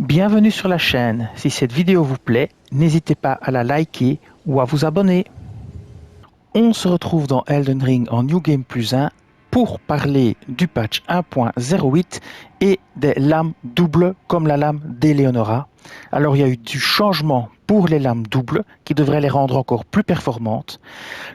Bienvenue sur la chaîne. Si cette vidéo vous plaît, n'hésitez pas à la liker ou à vous abonner. On se retrouve dans Elden Ring en New Game Plus 1 pour parler du patch 1.08 et des lames doubles comme la lame d'Eleonora. Alors il y a eu du changement pour les lames doubles qui devraient les rendre encore plus performantes,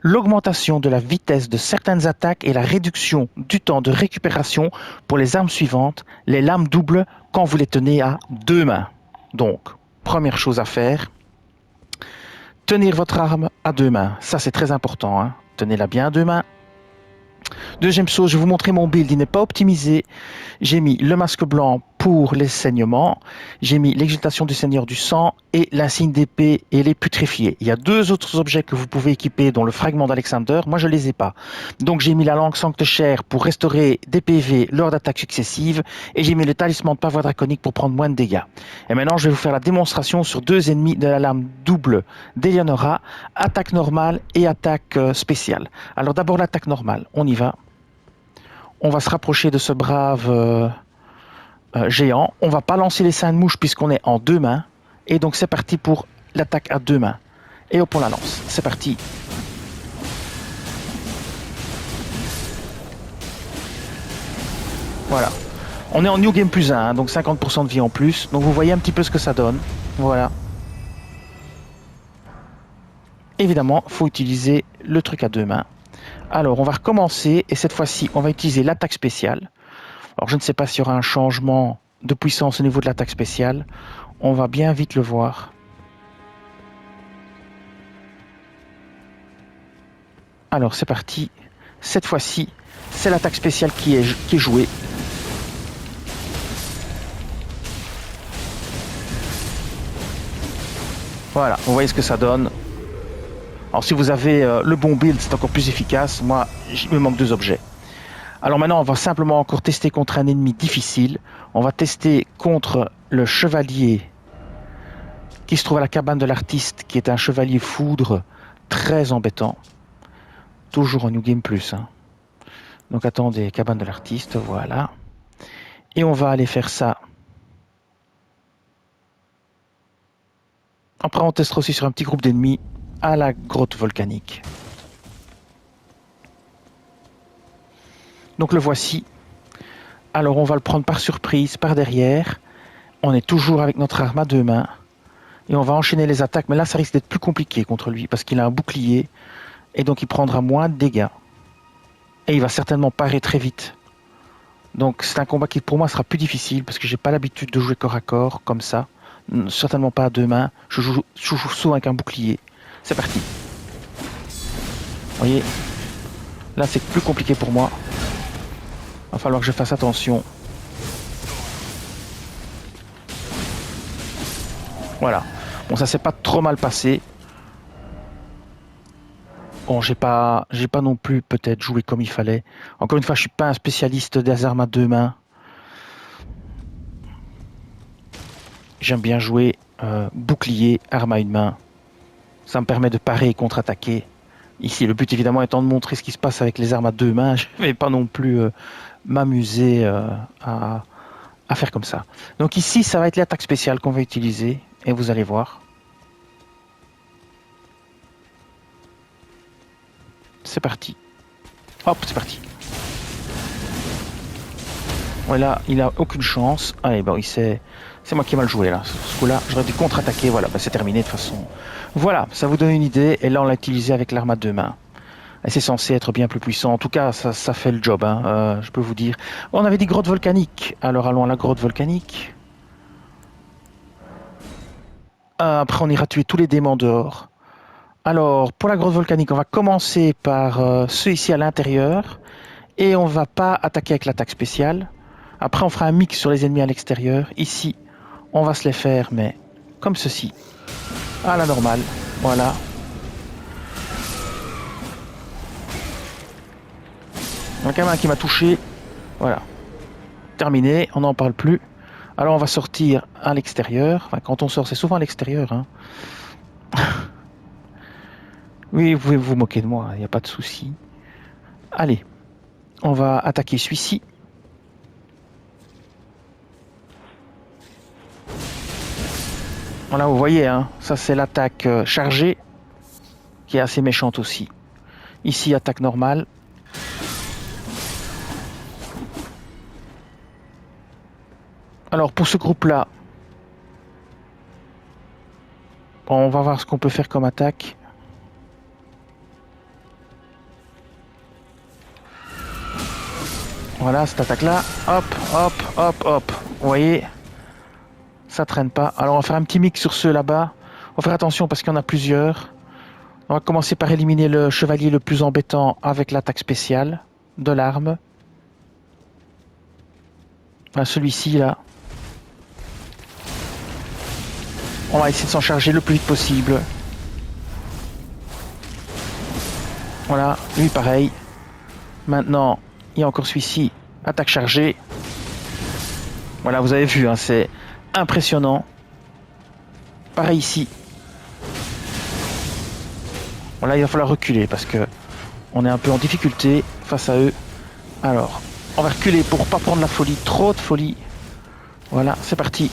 l'augmentation de la vitesse de certaines attaques et la réduction du temps de récupération pour les armes suivantes, les lames doubles quand vous les tenez à deux mains. Donc, première chose à faire, tenir votre arme à deux mains. Ça, c'est très important, hein. Tenez-la bien à deux mains. Deuxième chose, je vais vous montrer mon build, il n'est pas optimisé. J'ai mis le masque blanc pour les saignements, j'ai mis l'exaltation du Seigneur du Sang et l'insigne d'épée et les putréfiés. Il y a deux autres objets que vous pouvez équiper, dont le fragment d'Alexander, moi je les ai pas. Donc j'ai mis la langue sancte-chair pour restaurer des PV lors d'attaques successives et j'ai mis le talisman de pavois draconique pour prendre moins de dégâts. Et maintenant je vais vous faire la démonstration sur deux ennemis de la lame double d'Eleonora, attaque normale et attaque spéciale. Alors d'abord l'attaque normale, on y va. On va se rapprocher de ce brave géant. On va pas lancer les seins de mouche puisqu'on est en deux mains. Et donc c'est parti pour l'attaque à deux mains. Et hop, on la lance. C'est parti. Voilà. On est en New Game Plus 1, hein, donc 50% de vie en plus. Donc vous voyez un petit peu ce que ça donne. Voilà. Évidemment, il faut utiliser le truc à deux mains. Alors, on va recommencer. Et cette fois-ci, on va utiliser l'attaque spéciale. Alors, je ne sais pas s'il y aura un changement de puissance au niveau de l'attaque spéciale. On va bien vite le voir. Alors, c'est parti. Cette fois-ci, c'est l'attaque spéciale qui est jouée. Voilà, vous voyez ce que ça donne. Alors, si vous avez le bon build, c'est encore plus efficace. Moi, il me manque deux objets. Alors maintenant, on va simplement encore tester contre un ennemi difficile. On va tester contre le chevalier qui se trouve à la cabane de l'artiste, qui est un chevalier foudre très embêtant. Toujours en New Game Plus. Hein. Donc attendez, cabane de l'artiste, voilà. Et on va aller faire ça. Après, on testera aussi sur un petit groupe d'ennemis à la grotte volcanique. Donc le voici. Alors on va le prendre par surprise, par derrière. On est toujours avec notre arme à deux mains. Et on va enchaîner les attaques. Mais là, ça risque d'être plus compliqué contre lui parce qu'il a un bouclier. Et donc il prendra moins de dégâts. Et il va certainement parer très vite. Donc c'est un combat qui pour moi sera plus difficile parce que j'ai pas l'habitude de jouer corps à corps comme ça. Certainement pas à deux mains. Je joue souvent avec un bouclier. C'est parti. Vous voyez, là c'est plus compliqué pour moi. Il va falloir que je fasse attention. Voilà. Bon, ça s'est pas trop mal passé. Bon, j'ai pas non plus peut-être joué comme il fallait. Encore une fois, je suis pas un spécialiste des armes à deux mains. J'aime bien jouer bouclier, arme à une main. Ça me permet de parer et contre-attaquer. Ici, le but évidemment étant de montrer ce qui se passe avec les armes à deux mains. Je ne vais pas non plus m'amuser à faire comme ça. Donc ici, ça va être l'attaque spéciale qu'on va utiliser. Et vous allez voir. C'est parti. Hop, c'est parti. Voilà, il a aucune chance. Allez, bon, c'est moi qui ai mal joué là. Ce coup-là, j'aurais dû contre-attaquer. Voilà, bah, c'est terminé de toute façon. Voilà, ça vous donne une idée. Et là, on l'a utilisé avec l'arme à deux mains. Et c'est censé être bien plus puissant. En tout cas, ça fait le job, hein, je peux vous dire. On avait dit grotte volcanique. Alors allons à la grotte volcanique. Après, on ira tuer tous les démons dehors. Alors, pour la grotte volcanique, on va commencer par ceux ici à l'intérieur. Et on va pas attaquer avec l'attaque spéciale. Après, on fera un mix sur les ennemis à l'extérieur. Ici, on va se les faire, mais comme ceci. À la normale. Voilà. Il y a quand même un qui m'a touché. Voilà. Terminé, on n'en parle plus. Alors on va sortir à l'extérieur. Enfin, quand on sort, c'est souvent à l'extérieur. Hein. Oui, vous pouvez vous moquer de moi, il n'y a pas de souci. Allez, on va attaquer celui-ci. Voilà, vous voyez, hein, ça c'est l'attaque chargée, qui est assez méchante aussi. Ici, attaque normale. Alors pour ce groupe-là, on va voir ce qu'on peut faire comme attaque. Voilà, cette attaque-là. Hop, hop, hop, hop. Vous voyez, ça traîne pas. Alors on va faire un petit mix sur ceux là-bas. On va faire attention parce qu'il y en a plusieurs. On va commencer par éliminer le chevalier le plus embêtant avec l'attaque spéciale de l'arme. Enfin, celui-ci là. On va essayer de s'en charger le plus vite possible. Voilà, lui pareil. Maintenant, il y a encore celui-ci. Attaque chargée. Voilà, vous avez vu, hein, c'est impressionnant. Pareil ici. Voilà, il va falloir reculer parce que on est un peu en difficulté face à eux. Alors, on va reculer pour pas prendre la folie, trop de folie. Voilà, c'est parti.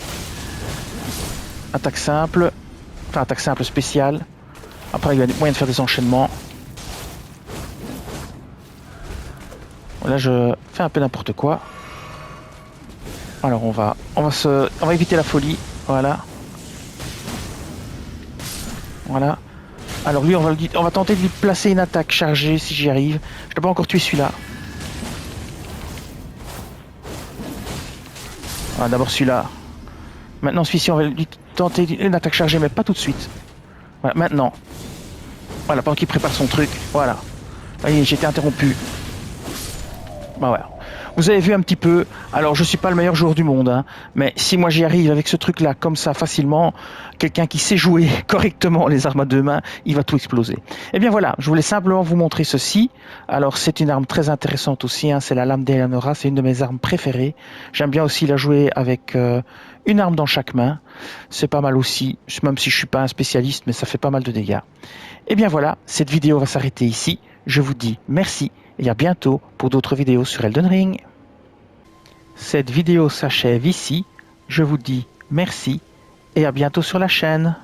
Attaque simple. Enfin, attaque simple spéciale. Après, il y a moyen de faire des enchaînements. Là, je fais un peu n'importe quoi. Alors, on va éviter la folie. Voilà. Voilà. Alors lui, on va tenter de lui placer une attaque chargée si j'y arrive. Je ne dois pas encore tuer celui-là. Voilà, d'abord celui-là. Maintenant celui-ci, on va lui tenter une attaque chargée, mais pas tout de suite. Voilà, maintenant. Voilà, pendant qu'il prépare son truc. Voilà. Vous voyez, j'ai été interrompu. Bah ouais. Vous avez vu un petit peu, alors je suis pas le meilleur joueur du monde, hein, mais si moi j'y arrive avec ce truc-là comme ça facilement, quelqu'un qui sait jouer correctement les armes à deux mains, il va tout exploser. Et bien voilà, je voulais simplement vous montrer ceci. Alors c'est une arme très intéressante aussi, hein, c'est la lame d'Eleonora, c'est une de mes armes préférées. J'aime bien aussi la jouer avec une arme dans chaque main. C'est pas mal aussi, même si je suis pas un spécialiste, mais ça fait pas mal de dégâts. Et bien voilà, cette vidéo va s'arrêter ici. Je vous dis merci et à bientôt pour d'autres vidéos sur Elden Ring. Cette vidéo s'achève ici. Je vous dis merci et à bientôt sur la chaîne.